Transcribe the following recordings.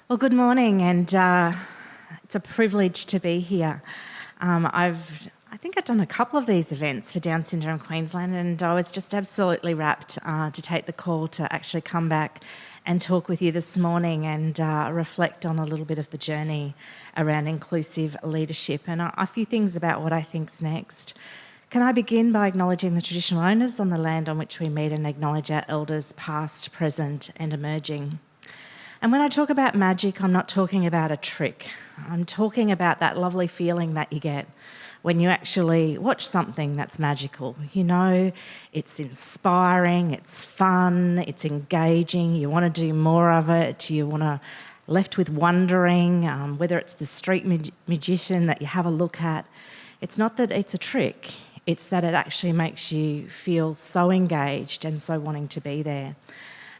Well, good morning, and it's a privilege to be here. I think I've done a couple of these events for Down Syndrome Queensland, and I was just absolutely rapt to take the call to actually come back and talk with you this morning and reflect on a little bit of the journey around inclusive leadership and a few things about what I think's next. Can I begin by acknowledging the traditional owners on the land on which we meet and acknowledge our elders past, present and emerging. And when I talk about magic, I'm not talking about a trick. I'm talking about that lovely feeling that you get when you actually watch something that's magical. You know, it's inspiring, it's fun, it's engaging, you want to do more of it, you want to left with wondering, whether it's the street magician that you have a look at. It's not that it's a trick, it's that it actually makes you feel so engaged and so wanting to be there.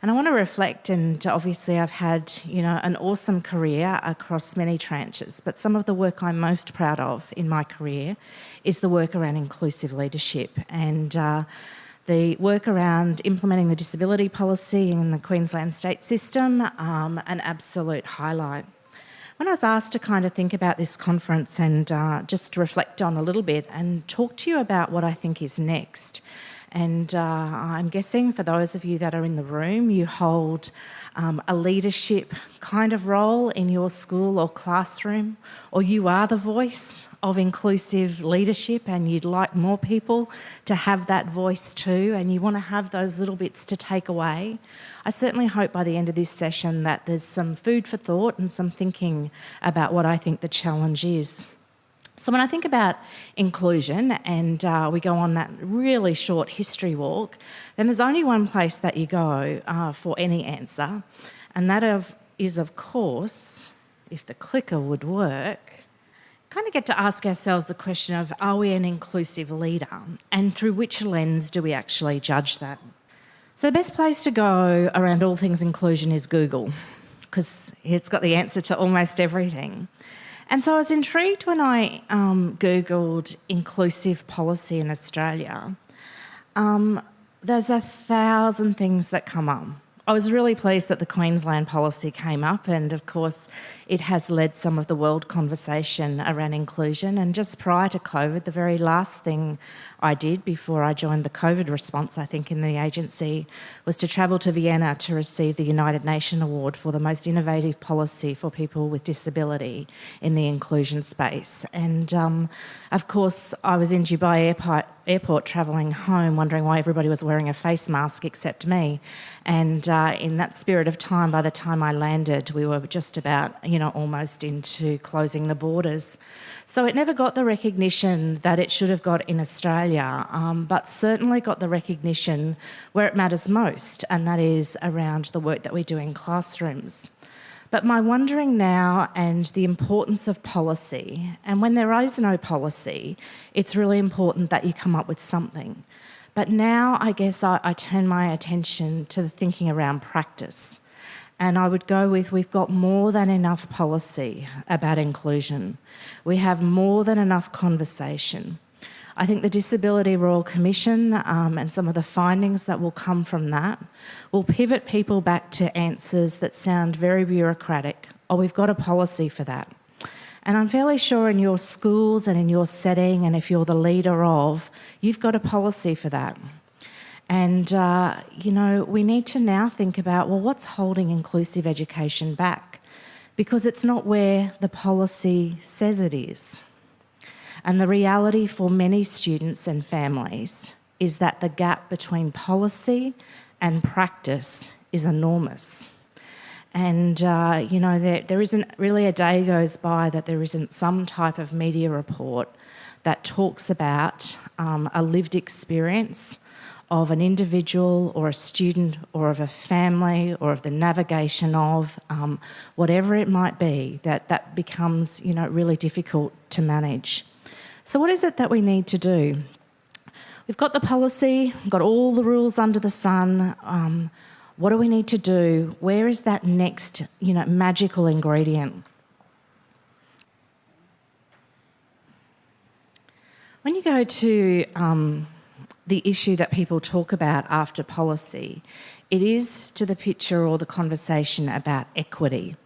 And I want to reflect, and obviously I've had, an awesome career across many tranches, but some of the work I'm most proud of in my career is the work around inclusive leadership and the work around implementing the disability policy in the Queensland state system, an absolute highlight. When I was asked to kind of think about this conference and just reflect on a little bit and talk to you about what I think is next, and I'm guessing for those of you that are in the room, you hold a leadership kind of role in your school or classroom, or you are the voice of inclusive leadership and you'd like more people to have that voice too, and you want to have those little bits to take away. I certainly hope by the end of this session that there's some food for thought and some thinking about what I think the challenge is. So when I think about inclusion and we go on that really short history walk, then there's only one place that you go for any answer, and that is, of course, if the clicker would work, kind of get to ask ourselves the question of, are we an inclusive leader? And through which lens do we actually judge that? So the best place to go around all things inclusion is Google, because it's got the answer to almost everything. And so I was intrigued when I Googled inclusive policy in Australia. There's 1,000 things that come up. I was really pleased that the Queensland policy came up, and of course it has led some of the world conversation around inclusion. And just prior to COVID, the very last thing I did before I joined the COVID response, I think, in the agency, was to travel to Vienna to receive the United Nations Award for the most innovative policy for people with disability in the inclusion space. And of course, I was in Dubai airport travelling home, wondering why everybody was wearing a face mask except me. And in that spirit of time, by the time I landed, we were just about, almost into closing the borders. So it never got the recognition that it should have got in Australia, but certainly got the recognition where it matters most, and that is around the work that we do in classrooms. But my wondering now and the importance of policy, and when there is no policy, it's really important that you come up with something. But now I guess I turn my attention to the thinking around practice. And I would go with, we've got more than enough policy about inclusion. We have more than enough conversation. I think the Disability Royal Commission and some of the findings that will come from that will pivot people back to answers that sound very bureaucratic. Oh, we've got a policy for that. And I'm fairly sure in your schools and in your setting, and if you're the leader of, you've got a policy for that. And, we need to now think about, well, what's holding inclusive education back? Because it's not where the policy says it is. And the reality for many students and families is that the gap between policy and practice is enormous. And, there isn't really a day goes by that there isn't some type of media report that talks about a lived experience of an individual or a student or of a family or of the navigation of whatever it might be, that becomes, really difficult to manage. So what is it that we need to do? We've got the policy, we've got all the rules under the sun. What do we need to do? Where is that next, magical ingredient? When you go to the issue that people talk about after policy, it is to the picture or the conversation about equity.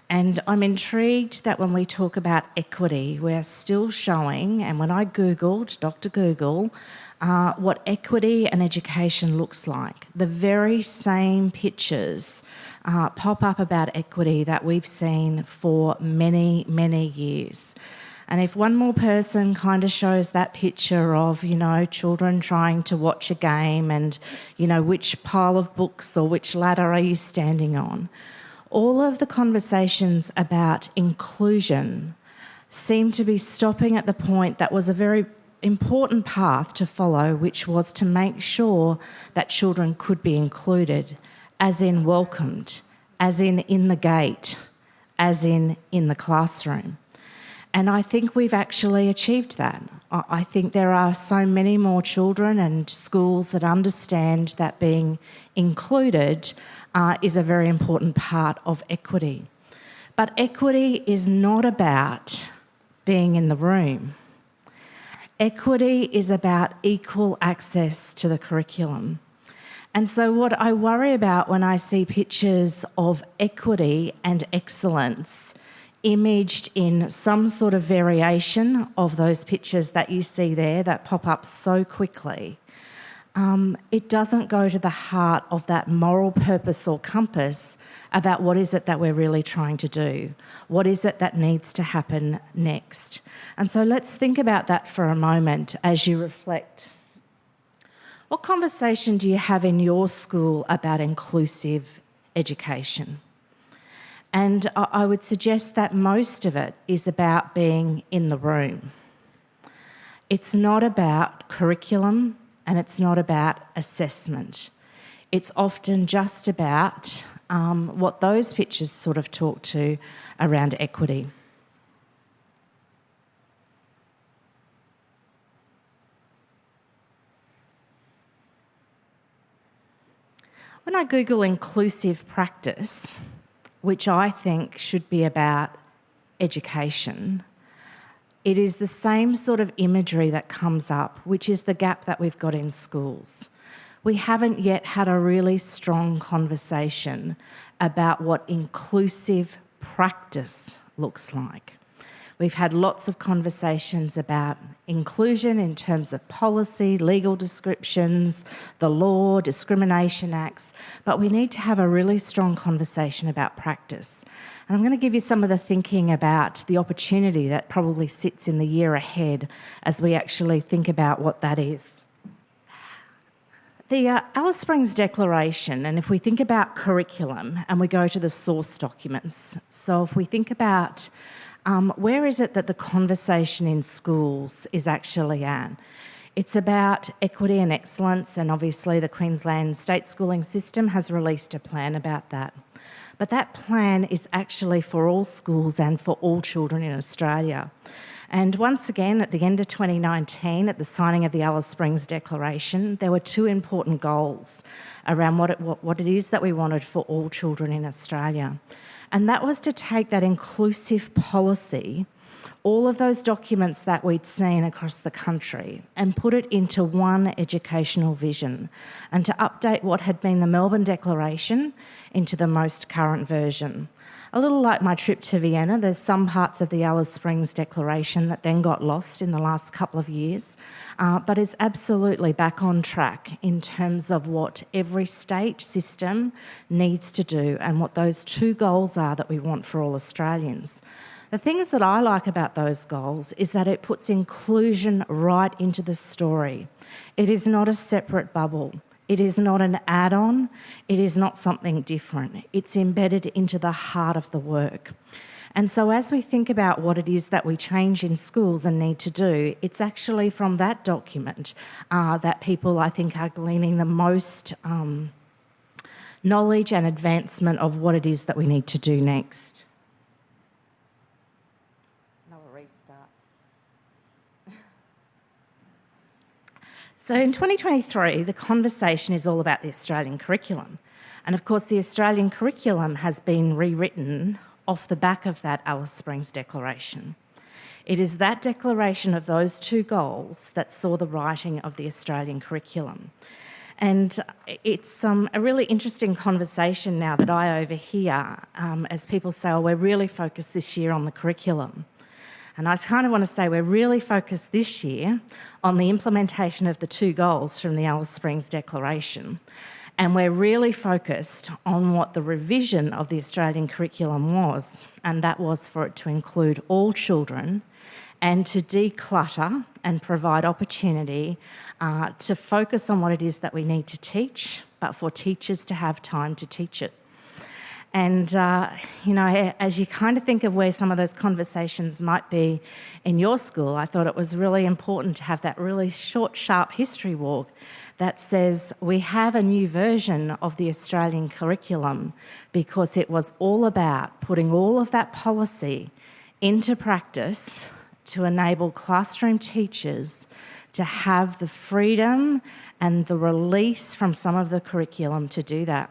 And I'm intrigued that when we talk about equity, we're still showing, and when I Googled, Dr. Google, what equity and education looks like, the very same pictures pop up about equity that we've seen for many, many years. And if one more person kind of shows that picture of, children trying to watch a game and, which pile of books or which ladder are you standing on, all of the conversations about inclusion seem to be stopping at the point that was a very important path to follow, which was to make sure that children could be included, as in welcomed, as in the gate, as in the classroom. And I think we've actually achieved that. I think there are so many more children and schools that understand that being included is a very important part of equity. But equity is not about being in the room. Equity is about equal access to the curriculum. And so what I worry about when I see pictures of equity and excellence imaged in some sort of variation of those pictures that you see there that pop up so quickly, it doesn't go to the heart of that moral purpose or compass about what is it that we're really trying to do, what is it that needs to happen next. And so let's think about that for a moment as you reflect. What conversation do you have in your school about inclusive education? And I would suggest that most of it is about being in the room. It's not about curriculum and it's not about assessment. It's often just about what those pictures sort of talk to around equity. When I Google inclusive practice, which I think should be about education, it is the same sort of imagery that comes up, which is the gap that we've got in schools. We haven't yet had a really strong conversation about what inclusive practice looks like. We've had lots of conversations about inclusion in terms of policy, legal descriptions, the law, discrimination acts, but we need to have a really strong conversation about practice. And I'm going to give you some of the thinking about the opportunity that probably sits in the year ahead as we actually think about what that is. The Alice Springs Declaration, and if we think about curriculum and we go to the source documents, so if we think about where is it that the conversation in schools is actually at? It's about equity and excellence, and obviously the Queensland state schooling system has released a plan about that. But that plan is actually for all schools and for all children in Australia. And once again, at the end of 2019, at the signing of the Alice Springs Declaration, there were two important goals around what it is that we wanted for all children in Australia. And that was to take that inclusive policy, all of those documents that we'd seen across the country, and put it into one educational vision, and to update what had been the Melbourne Declaration into the most current version. A little like my trip to Vienna, there's some parts of the Alice Springs Declaration that then got lost in the last couple of years, but is absolutely back on track in terms of what every state system needs to do and what those two goals are that we want for all Australians. The things that I like about those goals is that it puts inclusion right into the story. It is not a separate bubble. It is not an add-on. It is not something different. It's embedded into the heart of the work. And so as we think about what it is that we change in schools and need to do, it's actually from that document that people, I think, are gleaning the most knowledge and advancement of what it is that we need to do next. So in 2023, the conversation is all about the Australian curriculum. And of course, the Australian curriculum has been rewritten off the back of that Alice Springs Declaration. It is that declaration of those two goals that saw the writing of the Australian curriculum. And it's a really interesting conversation now that I overhear as people say, oh, we're really focused this year on the curriculum. And I kind of want to say we're really focused this year on the implementation of the 2 goals from the Alice Springs Declaration. And we're really focused on what the revision of the Australian curriculum was, and that was for it to include all children and to declutter and provide opportunity to focus on what it is that we need to teach, but for teachers to have time to teach it. And, as you kind of think of where some of those conversations might be in your school, I thought it was really important to have that really short, sharp history walk that says we have a new version of the Australian curriculum because it was all about putting all of that policy into practice to enable classroom teachers to have the freedom and the release from some of the curriculum to do that.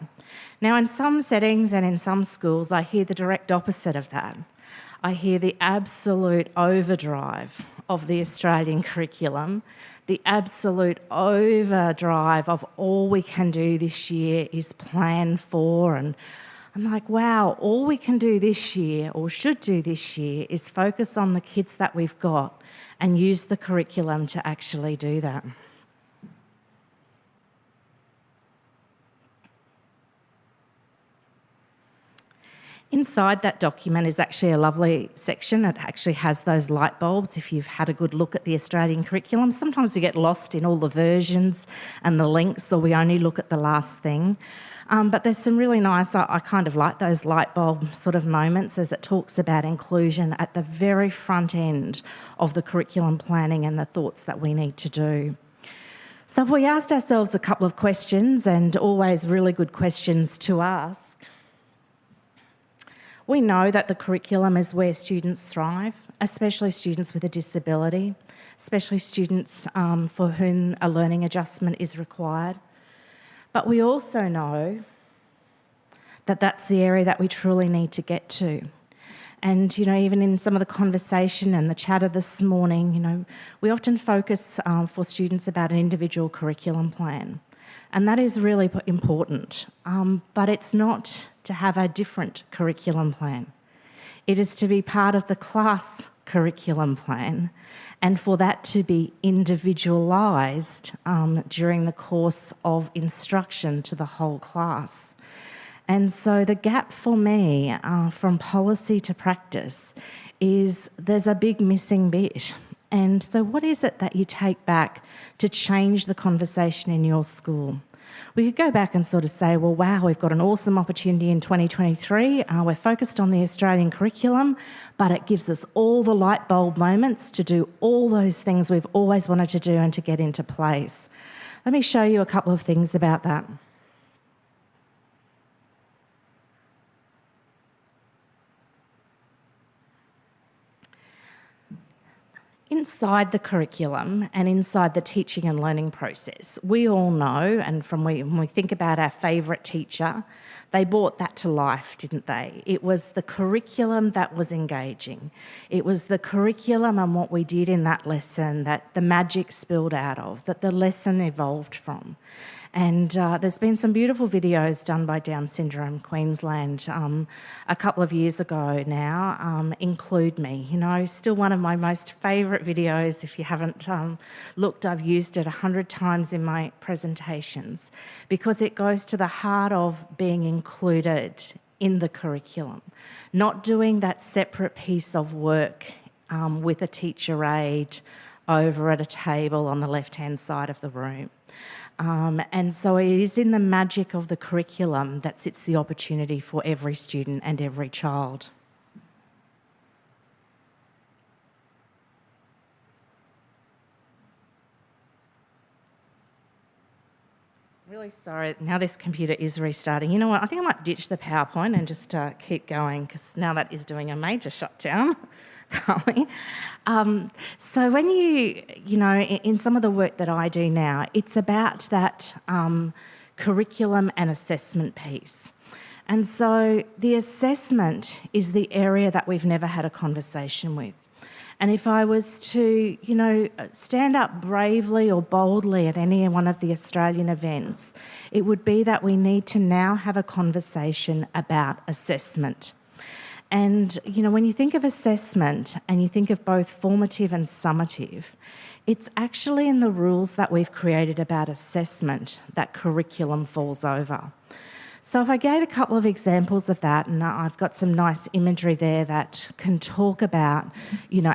Now, in some settings and in some schools, I hear the direct opposite of that. I hear the absolute overdrive of the Australian curriculum, the absolute overdrive of all we can do this year is plan for. And I'm like, wow, all we can do this year or should do this year is focus on the kids that we've got and use the curriculum to actually do that. Inside that document is actually a lovely section. It actually has those light bulbs if you've had a good look at the Australian curriculum. Sometimes we get lost in all the versions and the links, or we only look at the last thing. But there's some really nice, I kind of like those light bulb sort of moments as it talks about inclusion at the very front end of the curriculum planning and the thoughts that we need to do. So if we asked ourselves a couple of questions, and always really good questions to ask, we know that the curriculum is where students thrive, especially students with a disability, especially students for whom a learning adjustment is required. But we also know that that's the area that we truly need to get to. And, even in some of the conversation and the chatter this morning, we often focus for students about an individual curriculum plan. And that is really important. But it's not to have a different curriculum plan. It is to be part of the class curriculum plan and for that to be individualised during the course of instruction to the whole class. And so the gap for me from policy to practice is there's a big missing bit. And so what is it that you take back to change the conversation in your school? We could go back and sort of say, well, wow, we've got an awesome opportunity in 2023. We're focused on the Australian curriculum, but it gives us all the light bulb moments to do all those things we've always wanted to do and to get into place. Let me show you a couple of things about that. Inside the curriculum and inside the teaching and learning process, we all know, and when we think about our favourite teacher, they brought that to life, didn't they? It was the curriculum that was engaging. It was the curriculum and what we did in that lesson that the magic spilled out of, that the lesson evolved from. And there's been some beautiful videos done by Down Syndrome Queensland a couple of years ago now, Include Me. Still one of my most favourite videos. If you haven't looked, I've used it 100 times in my presentations because it goes to the heart of being included in the curriculum, not doing that separate piece of work with a teacher aide over at a table on the left-hand side of the room. And so it is in the magic of the curriculum that sits the opportunity for every student and every child. Really sorry, now this computer is restarting. You know what, I think I might ditch the PowerPoint and just keep going because now that is doing a major shutdown. Can't we? So when in some of the work that I do now, it's about that curriculum and assessment piece. And so the assessment is the area that we've never had a conversation with. And if I was to, stand up bravely or boldly at any one of the Australian events, it would be that we need to now have a conversation about assessment. And, when you think of assessment and you think of both formative and summative, it's actually in the rules that we've created about assessment that curriculum falls over. So if I gave a couple of examples of that, and I've got some nice imagery there that can talk about,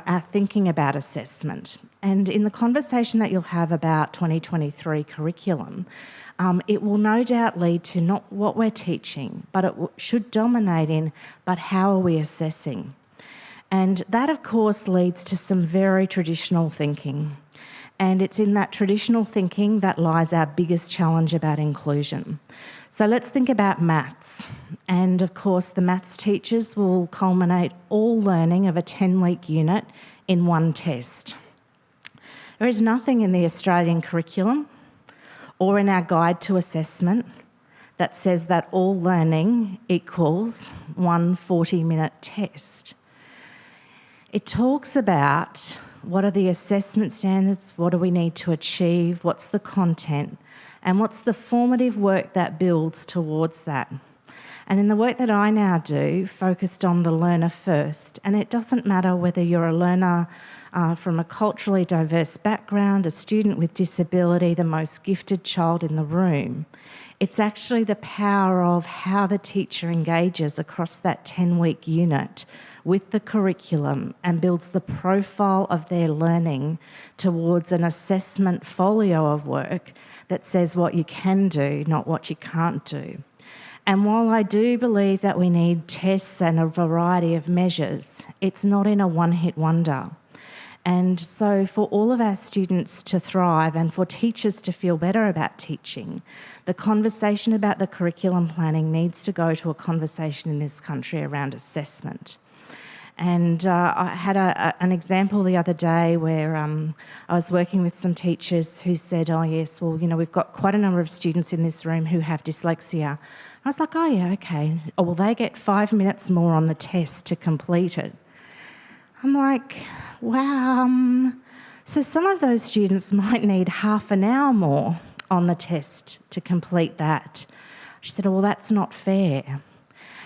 our thinking about assessment. And in the conversation that you'll have about 2023 curriculum, it will no doubt lead to not what we're teaching, but it should dominate in, but how are we assessing? And that, of course, leads to some very traditional thinking. And it's in that traditional thinking that lies our biggest challenge about inclusion. So let's think about maths. And of course, the maths teachers will culminate all learning of a 10-week unit in one test. There is nothing in the Australian curriculum or in our guide to assessment that says that all learning equals one 40-minute test. It talks about what are the assessment standards, what do we need to achieve, what's the content, and what's the formative work that builds towards that. And in the work that I now do, focused on the learner first, and it doesn't matter whether you're a learner from a culturally diverse background, a student with disability, the most gifted child in the room, it's actually the power of how the teacher engages across that 10-week unit with the curriculum and builds the profile of their learning towards an assessment folio of work that says what you can do, not what you can't do. And while I do believe that we need tests and a variety of measures, it's not in a one-hit wonder. And so for all of our students to thrive and for teachers to feel better about teaching, the conversation about the curriculum planning needs to go to a conversation in this country around assessment. And I had an example the other day where I was working with some teachers who said, oh yes, well, we've got quite a number of students in this room who have dyslexia. I was like, oh yeah, okay. Oh, well, they get 5 minutes more on the test to complete it. I'm like, wow. So some of those students might need half an hour more on the test to complete that. She said, oh, well, that's not fair.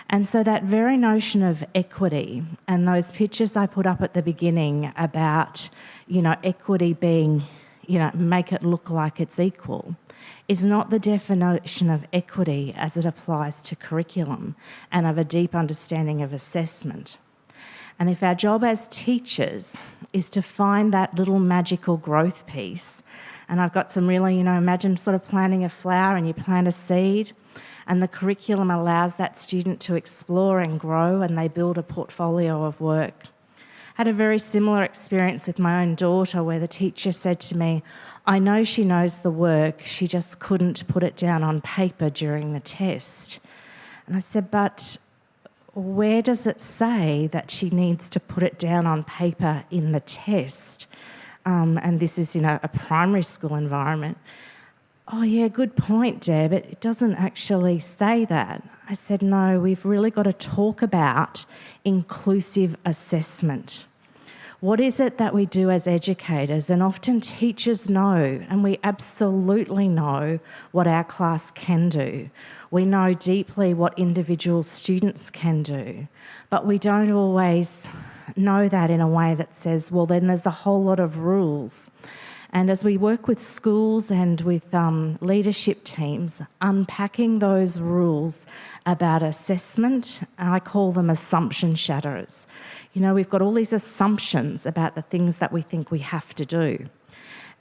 And so that very notion of equity and those pictures I put up at the beginning about, equity being, make it look like it's equal, is not the definition of equity as it applies to curriculum and of a deep understanding of assessment. And if our job as teachers is to find that little magical growth piece, and I've got some really, imagine sort of planting a flower and you plant a seed, and the curriculum allows that student to explore and grow and they build a portfolio of work. I had a very similar experience with my own daughter where the teacher said to me, I know she knows the work, she just couldn't put it down on paper during the test. And I said, but where does it say that she needs to put it down on paper in the test? And this is in a primary school environment. Oh yeah, good point, Deb. It doesn't actually say that. I said, no, we've really got to talk about inclusive assessment. What is it that we do as educators? And often teachers know, and we absolutely know what our class can do. We know deeply what individual students can do, but we don't always know that in a way that says, well, then there's a whole lot of rules. And as we work with schools and with leadership teams, unpacking those rules about assessment, I call them assumption shadows. We've got all these assumptions about the things that we think we have to do.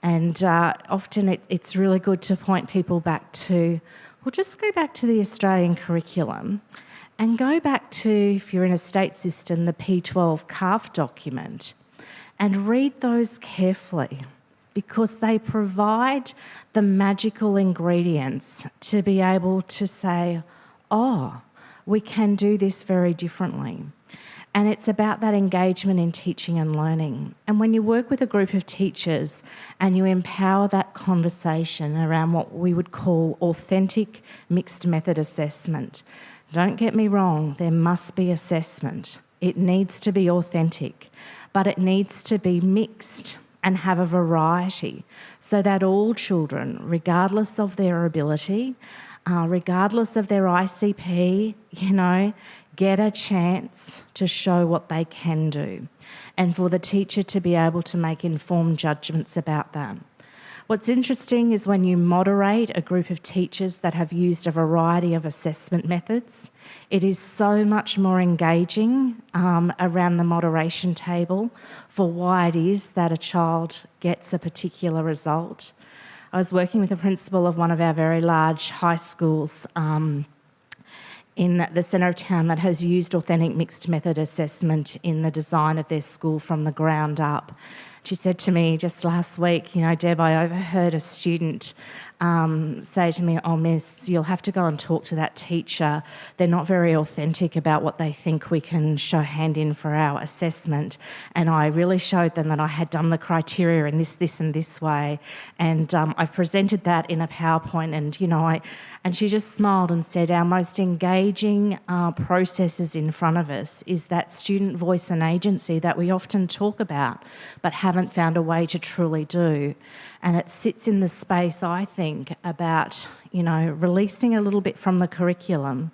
And often it's really good to point people back to, well, just go back to the Australian curriculum and go back to, if you're in a state system, the P12 CARF document and read those carefully, because they provide the magical ingredients to be able to say, oh, we can do this very differently. And it's about that engagement in teaching and learning. And when you work with a group of teachers and you empower that conversation around what we would call authentic mixed method assessment, don't get me wrong, there must be assessment. It needs to be authentic, but it needs to be mixed and have a variety so that all children, regardless of their ability, regardless of their ICP, get a chance to show what they can do and for the teacher to be able to make informed judgments about that. What's interesting is when you moderate a group of teachers that have used a variety of assessment methods, it is so much more engaging around the moderation table for why it is that a child gets a particular result. I was working with a principal of one of our very large high schools in the centre of town that has used authentic mixed method assessment in the design of their school from the ground up. She said to me just last week, Deb, I overheard a student say to me, "Oh, miss, you'll have to go and talk to that teacher. They're not very authentic about what they think we can show hand in for our assessment." And I really showed them that I had done the criteria in this and this way. And I've presented that in a PowerPoint and she just smiled and said, our most engaging processes in front of us is that student voice and agency that we often talk about but haven't found a way to truly do. And it sits in the space, I think, about, releasing a little bit from the curriculum,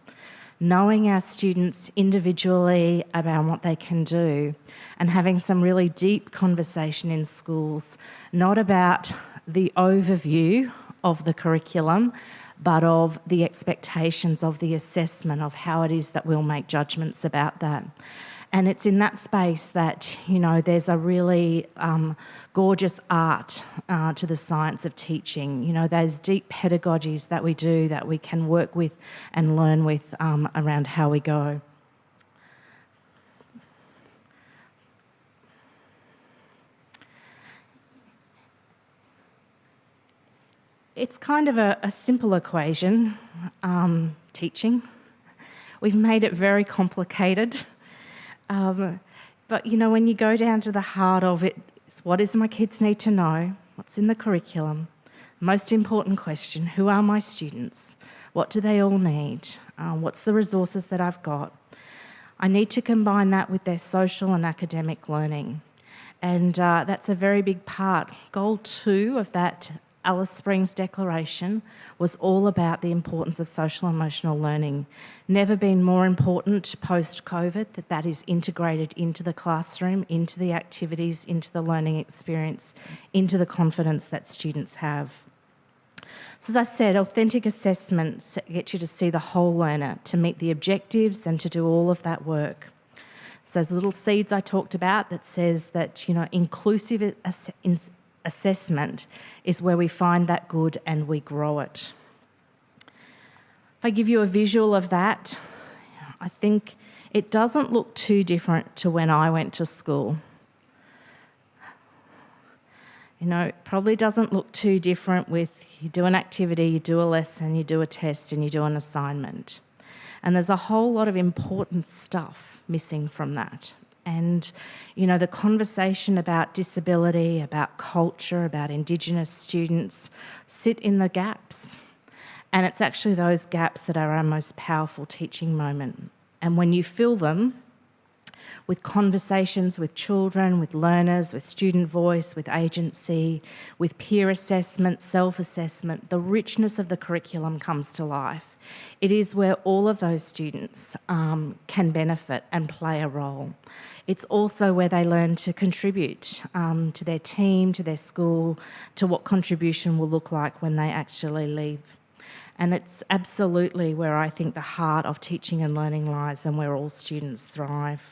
knowing our students individually about what they can do, and having some really deep conversation in schools, not about the overview of the curriculum, but of the expectations of the assessment of how it is that we'll make judgments about that. And it's in that space that, there's a really gorgeous art to the science of teaching. Those deep pedagogies that we do that we can work with and learn with around how we go. It's kind of a simple equation, teaching. We've made it very complicated. But, when you go down to the heart of it, it's what does my kids need to know? What's in the curriculum? Most important question, who are my students? What do they all need? What's the resources that I've got? I need to combine that with their social and academic learning. And that's a very big part. Goal 2 of that Alice Springs Declaration was all about the importance of social and emotional learning. Never been more important post-COVID that is integrated into the classroom, into the activities, into the learning experience, into the confidence that students have. So as I said, authentic assessments get you to see the whole learner, to meet the objectives and to do all of that work. So those little seeds I talked about that says that, inclusive assessment is where we find that good and we grow it. If I give you a visual of that, I think it doesn't look too different to when I went to school. It probably doesn't look too different with you do an activity, you do a lesson, you do a test and you do an assignment. And there's a whole lot of important stuff missing from that. And, the conversation about disability, about culture, about Indigenous students sit in the gaps. And it's actually those gaps that are our most powerful teaching moment. And when you fill them with conversations with children, with learners, with student voice, with agency, with peer assessment, self-assessment, the richness of the curriculum comes to life. It is where all of those students can benefit and play a role. It's also where they learn to contribute to their team, to their school, to what contribution will look like when they actually leave. And it's absolutely where I think the heart of teaching and learning lies and where all students thrive.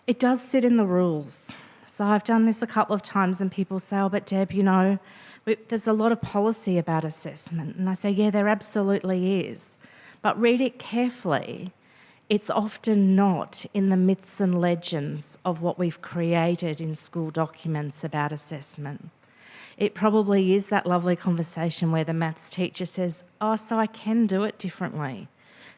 It does sit in the rules. So I've done this a couple of times and people say, "Oh, but Deb, there's a lot of policy about assessment." And I say, yeah, there absolutely is. But read it carefully. It's often not in the myths and legends of what we've created in school documents about assessment. It probably is that lovely conversation where the maths teacher says, "Oh, so I can do it differently."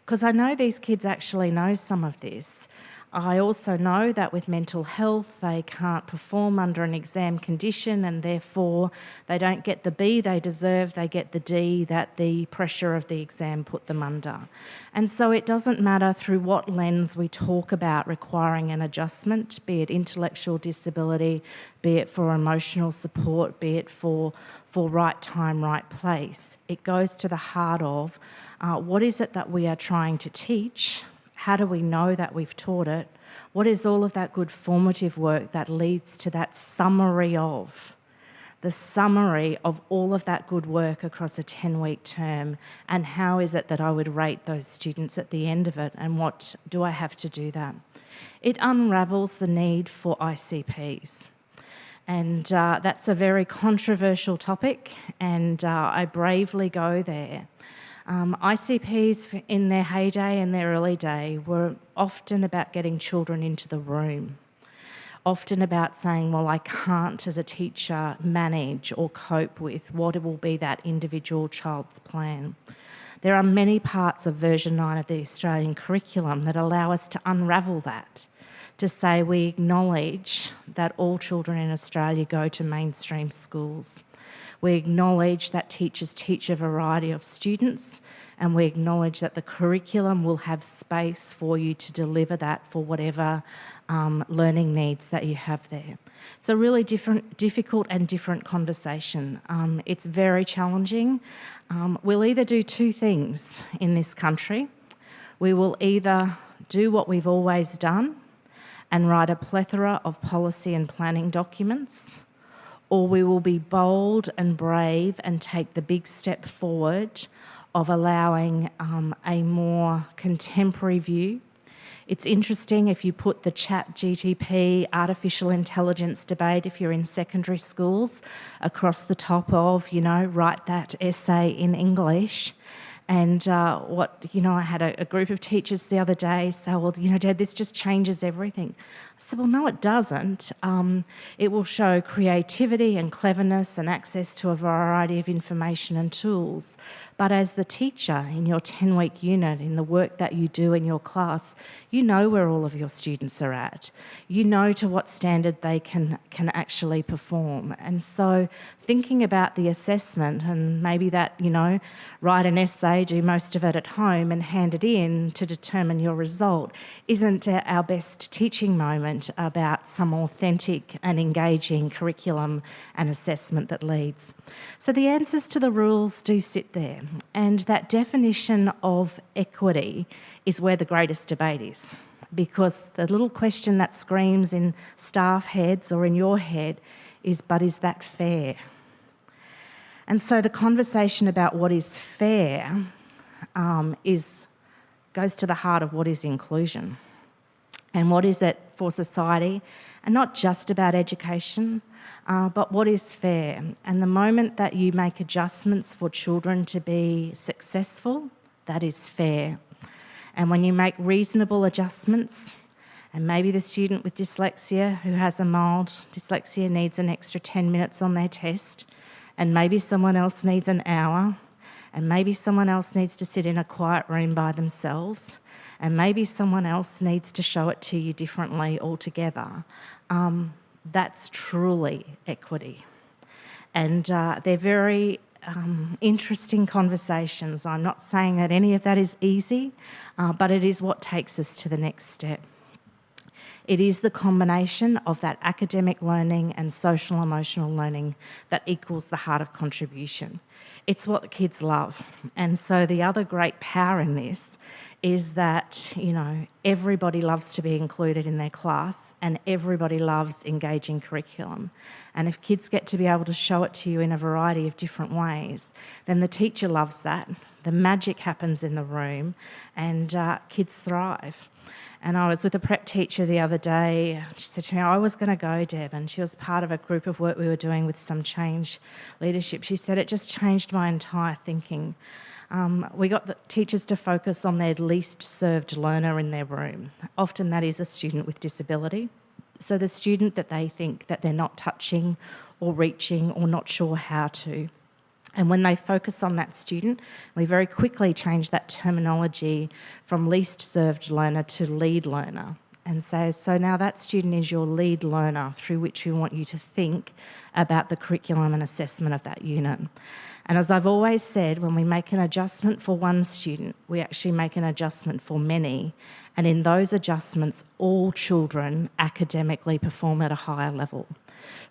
because I know these kids actually know some of this. I also know that with mental health, they can't perform under an exam condition, and therefore they don't get the B they deserve, they get the D that the pressure of the exam put them under. And so it doesn't matter through what lens we talk about requiring an adjustment, be it intellectual disability, be it for emotional support, be it for right time, right place. It goes to the heart of what is it that we are trying to teach. How do we know that we've taught it? What is all of that good formative work that leads to that summary of all of that good work across a 10-week term, and how is it that I would rate those students at the end of it, and what do I have to do that? It unravels the need for ICPs. And that's a very controversial topic, and I bravely go there. ICPs in their heyday and their early day were often about getting children into the room, often about saying, well, I can't as a teacher manage or cope with what will be that individual child's plan. There are many parts of version 9 of the Australian curriculum that allow us to unravel that, to say we acknowledge that all children in Australia go to mainstream schools. We acknowledge that teachers teach a variety of students, and we acknowledge that the curriculum will have space for you to deliver that for whatever learning needs that you have there. It's a really difficult and different conversation. It's very challenging. We'll either do two things in this country. We will either do what we've always done and write a plethora of policy and planning documents, or we will be bold and brave and take the big step forward of allowing a more contemporary view. It's interesting if you put the ChatGPT artificial intelligence debate, if you're in secondary schools, across the top of, write that essay in English. And I had a group of teachers the other day say, well, Dad, this just changes everything. I said, well, no, it doesn't. It will show creativity and cleverness and access to a variety of information and tools. But as the teacher in your 10-week unit, in the work that you do in your class, you know where all of your students are at. You know to what standard they can actually perform. And so thinking about the assessment and maybe that, write an essay, do most of it at home and hand it in to determine your result isn't our best teaching moment about some authentic and engaging curriculum and assessment that leads. So the answers to the rules do sit there, and that definition of equity is where the greatest debate is, because the little question that screams in staff heads or in your head is, but is that fair? And so the conversation about what is fair goes to the heart of what is inclusion and what is it for society, and not just about education, but what is fair. And the moment that you make adjustments for children to be successful, that is fair. And when you make reasonable adjustments, and maybe the student with dyslexia who has a mild dyslexia needs an extra 10 minutes on their test, and maybe someone else needs an hour, and maybe someone else needs to sit in a quiet room by themselves, and maybe someone else needs to show it to you differently altogether. That's truly equity. And they're very interesting conversations. I'm not saying that any of that is easy, but it is what takes us to the next step. It is the combination of that academic learning and social emotional learning that equals the heart of contribution. It's what the kids love. And so the other great power in this is that, everybody loves to be included in their class, and everybody loves engaging curriculum. And if kids get to be able to show it to you in a variety of different ways, then the teacher loves that. The magic happens in the room, and kids thrive. And I was with a prep teacher the other day. She said to me, I was going to go, Deb, and she was part of a group of work we were doing with some change leadership. She said, it just changed my entire thinking. We got the teachers to focus on their least served learner in their room. Often that is a student with disability. So the student that they think that they're not touching or reaching or not sure how to. And when they focus on that student, we very quickly change that terminology from least served learner to lead learner and say, so now that student is your lead learner through which we want you to think about the curriculum and assessment of that unit. And as I've always said, when we make an adjustment for one student, we actually make an adjustment for many. And in those adjustments, all children academically perform at a higher level.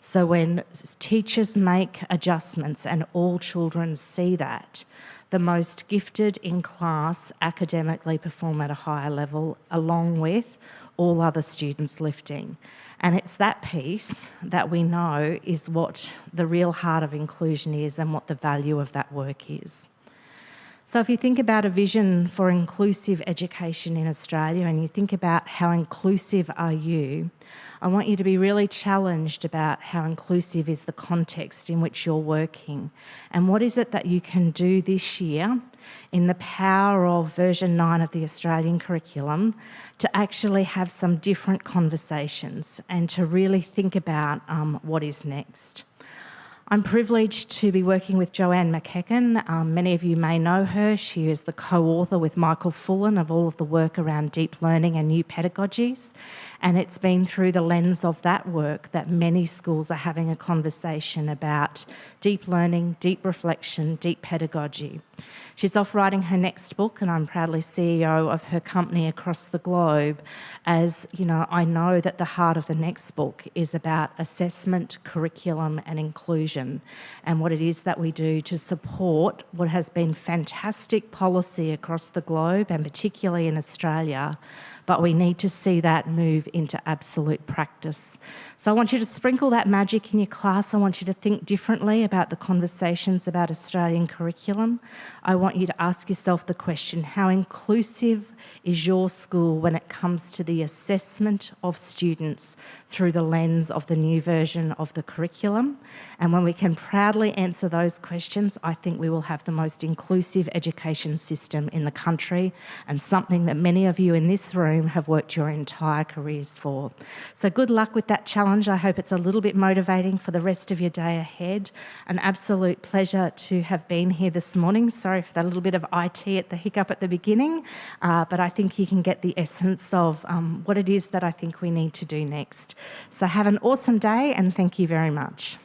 So when teachers make adjustments and all children see that, the most gifted in class academically perform at a higher level, along with all other students lifting. And it's that piece that we know is what the real heart of inclusion is and what the value of that work is. So if you think about a vision for inclusive education in Australia and you think about how inclusive are you, I want you to be really challenged about how inclusive is the context in which you're working and what is it that you can do this year in the power of version 9 of the Australian curriculum to actually have some different conversations and to really think about what is next. I'm privileged to be working with Joanne McEachern. Many of you may know her. She is the co-author with Michael Fullan of all of the work around deep learning and new pedagogies. And it's been through the lens of that work that many schools are having a conversation about deep learning, deep reflection, deep pedagogy. She's off writing her next book, and I'm proudly CEO of her company across the globe. As you know, I know that the heart of the next book is about assessment, curriculum and inclusion, and what it is that we do to support what has been fantastic policy across the globe, and particularly in Australia, but we need to see that move into absolute practice. So I want you to sprinkle that magic in your class. I want you to think differently about the conversations about Australian curriculum. I want you to ask yourself the question, how inclusive is your school when it comes to the assessment of students through the lens of the new version of the curriculum? And when we can proudly answer those questions, I think we will have the most inclusive education system in the country, and something that many of you in this room have worked your entire careers for. So good luck with that challenge. I hope it's a little bit motivating for the rest of your day ahead. An absolute pleasure to have been here this morning. Sorry for that little bit of IT at the hiccup at the beginning, but I think you can get the essence of what it is that I think we need to do next. So have an awesome day, and thank you very much.